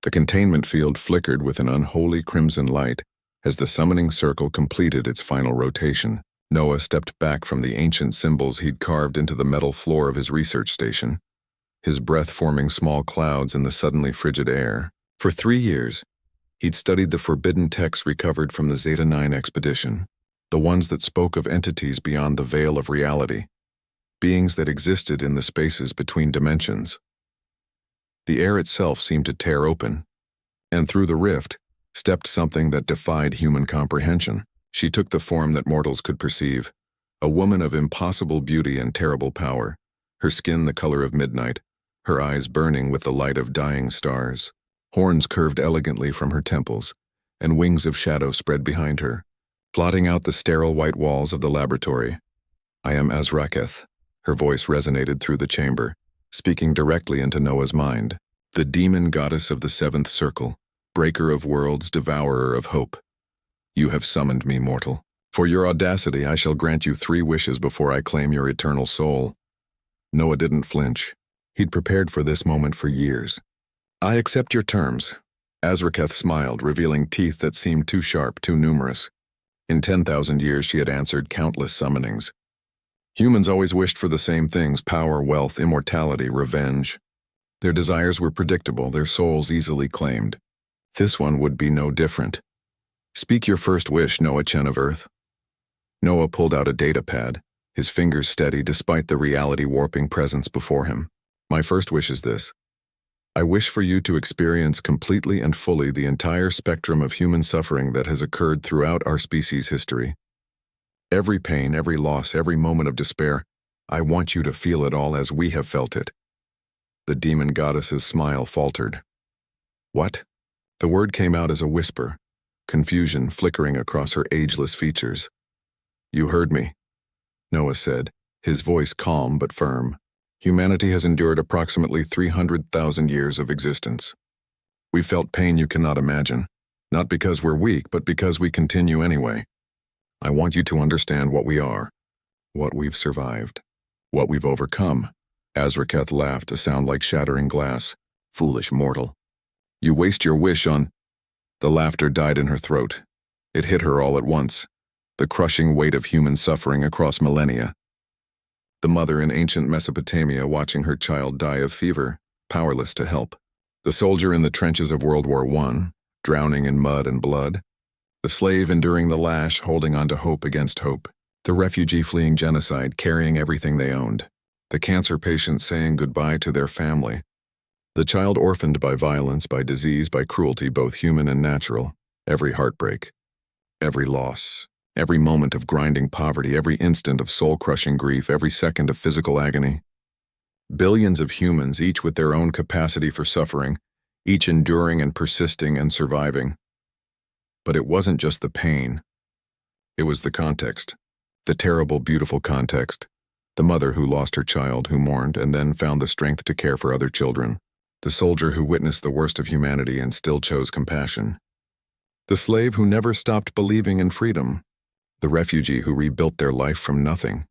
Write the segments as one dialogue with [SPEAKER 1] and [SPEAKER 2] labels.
[SPEAKER 1] The containment field flickered with an unholy crimson light as the summoning circle completed its final rotation. Noah stepped back from the ancient symbols he'd carved into the metal floor of his research station, his breath forming small clouds in the suddenly frigid air. For 3 years, he'd studied the forbidden texts recovered from the Zeta-9 expedition, the ones that spoke of entities beyond the veil of reality, beings that existed in the spaces between dimensions. The air itself seemed to tear open, and through the rift stepped something that defied human comprehension. She took the form that mortals could perceive, a woman of impossible beauty and terrible power, her skin the color of midnight, her eyes burning with the light of dying stars. Horns curved elegantly from her temples, and wings of shadow spread behind her, blotting out the sterile white walls of the laboratory. "I am Azraketh," her voice resonated through the chamber, speaking directly into Noah's mind. "The demon goddess of the seventh circle, breaker of worlds, devourer of hope. You have summoned me, mortal. For your audacity, I shall grant you 3 wishes before I claim your eternal soul." Noah didn't flinch. He'd prepared for this moment for years. "I accept your terms." Azraketh smiled, revealing teeth that seemed too sharp, too numerous. In 10,000 years she had answered countless summonings. Humans always wished for the same things: power, wealth, immortality, revenge. Their desires were predictable, their souls easily claimed. This one would be no different. "Speak your first wish, Noah Chen of Earth." Noah pulled out a data pad, his fingers steady despite the reality-warping presence before him. "My first wish is this. I wish for you to experience completely and fully the entire spectrum of human suffering that has occurred throughout our species' history. Every pain, every loss, every moment of despair, I want you to feel it all as we have felt it." The demon goddess's smile faltered. "What?" The word came out as a whisper, confusion flickering across her ageless features. "You heard me," Noah said, his voice calm but firm. "Humanity has endured approximately 300,000 years of existence. We've felt pain you cannot imagine, not because we're weak, but because we continue anyway. I want you to understand what we are, what we've survived, what we've overcome." Azraketh laughed, a sound like shattering glass. "Foolish mortal. You waste your wish on—" The laughter died in her throat. It hit her all at once, the crushing weight of human suffering across millennia. The mother in ancient Mesopotamia watching her child die of fever, powerless to help. The soldier in the trenches of World War I, drowning in mud and blood. The slave enduring the lash, holding on to hope against hope. The refugee fleeing genocide, carrying everything they owned. The cancer patient saying goodbye to their family. The child orphaned by violence, by disease, by cruelty, both human and natural. Every heartbreak, every loss, every moment of grinding poverty, every instant of soul-crushing grief, every second of physical agony. Billions of humans, each with their own capacity for suffering, each enduring and persisting and surviving. But it wasn't just the pain. It was the context. The terrible, beautiful context. The mother who lost her child, who mourned, and then found the strength to care for other children. The soldier who witnessed the worst of humanity and still chose compassion. The slave who never stopped believing in freedom. The refugee who rebuilt their life from nothing.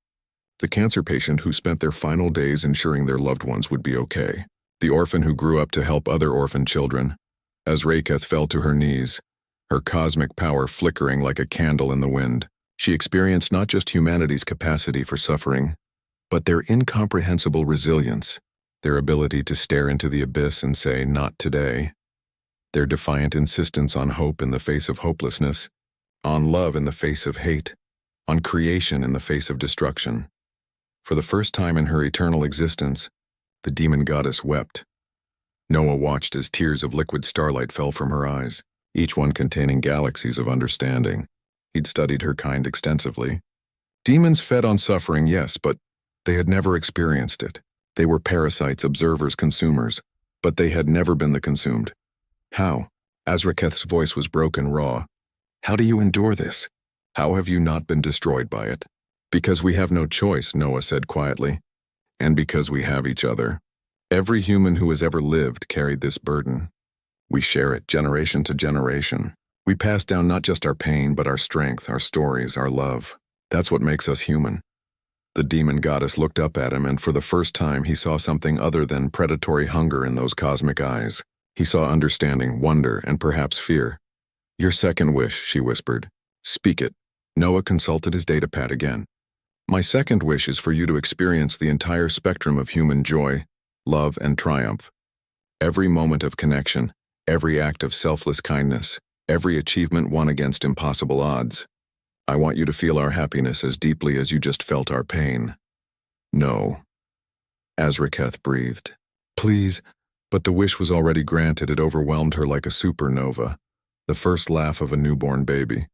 [SPEAKER 1] The cancer patient who spent their final days ensuring their loved ones would be okay. The orphan who grew up to help other orphan children. Azraketh fell to her knees, her cosmic power flickering like a candle in the wind. She experienced not just humanity's capacity for suffering, but their incomprehensible resilience, their ability to stare into the abyss and say, "Not today." Their defiant insistence on hope in the face of hopelessness, on love in the face of hate, on creation in the face of destruction. For the first time in her eternal existence, the demon goddess wept. Noah watched as tears of liquid starlight fell from her eyes, each one containing galaxies of understanding. He'd studied her kind extensively. Demons fed on suffering, yes, but they had never experienced it. They were parasites, observers, consumers, but they had never been the consumed. "How?" Azraketh's voice was broken, raw. "How do you endure this? How have you not been destroyed by it?" "Because we have no choice," Noah said quietly, "and because we have each other. Every human who has ever lived carried this burden. We share it, generation to generation. We pass down not just our pain, but our strength, our stories, our love. That's what makes us human." The demon goddess looked up at him, and for the first time he saw something other than predatory hunger in those cosmic eyes. He saw understanding, wonder, and perhaps fear. "Your second wish," she whispered. "Speak it." Noah consulted his datapad again. "My second wish is for you to experience the entire spectrum of human joy, love, and triumph. Every moment of connection, every act of selfless kindness, every achievement won against impossible odds. I want you to feel our happiness as deeply as you just felt our pain." "No," Azraketh breathed. "Please," but the wish was already granted. It overwhelmed her like a supernova, the first laugh of a newborn baby,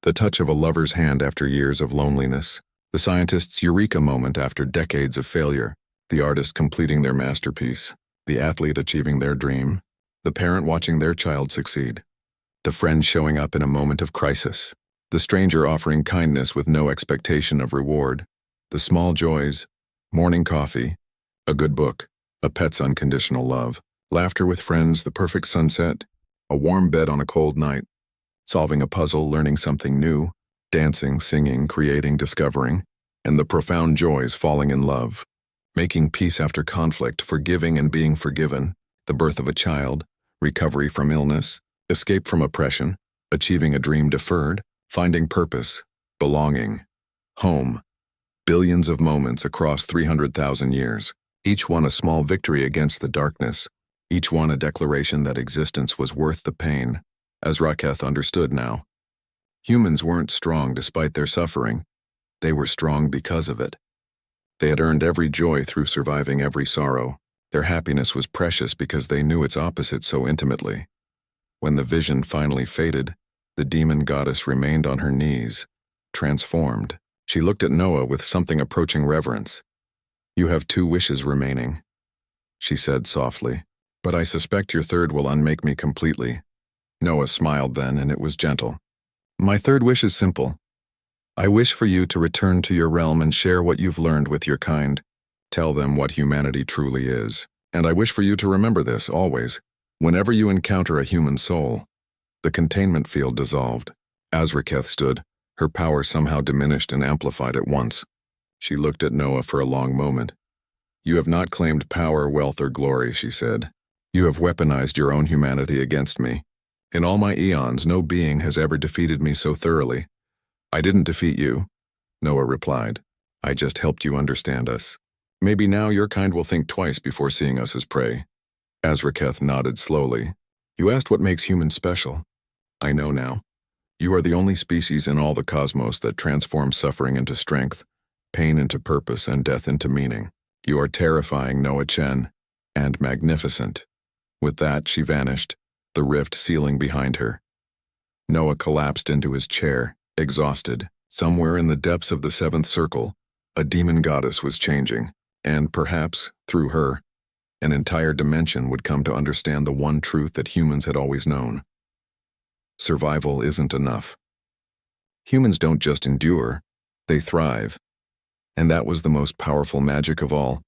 [SPEAKER 1] the touch of a lover's hand after years of loneliness, the scientist's eureka moment after decades of failure, the artist completing their masterpiece, the athlete achieving their dream, the parent watching their child succeed, the friend showing up in a moment of crisis, the stranger offering kindness with no expectation of reward, the small joys, morning coffee, a good book, a pet's unconditional love, laughter with friends, the perfect sunset, a warm bed on a cold night, solving a puzzle, learning something new, dancing, singing, creating, discovering, and the profound joys falling in love, making peace after conflict, forgiving and being forgiven, the birth of a child, recovery from illness, escape from oppression, achieving a dream deferred, finding purpose, belonging, home, billions of moments across 300,000 years, each one a small victory against the darkness, each one a declaration that existence was worth the pain. Azraketh understood now. Humans weren't strong despite their suffering. They were strong because of it. They had earned every joy through surviving every sorrow. Their happiness was precious because they knew its opposite so intimately. When the vision finally faded, the demon goddess remained on her knees, transformed. She looked at Noah with something approaching reverence. "You have 2 wishes remaining," she said softly, "but I suspect your third will unmake me completely." Noah smiled then, and it was gentle. "My third wish is simple. I wish for you to return to your realm and share what you've learned with your kind. Tell them what humanity truly is. And I wish for you to remember this, always. Whenever you encounter a human soul." The containment field dissolved. Azraketh stood, her power somehow diminished and amplified at once. She looked at Noah for a long moment. "You have not claimed power, wealth, or glory," she said. "You have weaponized your own humanity against me. In all my eons, no being has ever defeated me so thoroughly." "I didn't defeat you," Noah replied. "I just helped you understand us. Maybe now your kind will think twice before seeing us as prey." Azraketh nodded slowly. "You asked what makes humans special. I know now. You are the only species in all the cosmos that transforms suffering into strength, pain into purpose, and death into meaning. You are terrifying, Noah Chen, and magnificent." With that, she vanished, the rift sealing behind her. Noah collapsed into his chair, exhausted. Somewhere in the depths of the 7th circle, a demon goddess was changing, and perhaps, through her, an entire dimension would come to understand the one truth that humans had always known. Survival isn't enough. Humans don't just endure, they thrive. And that was the most powerful magic of all.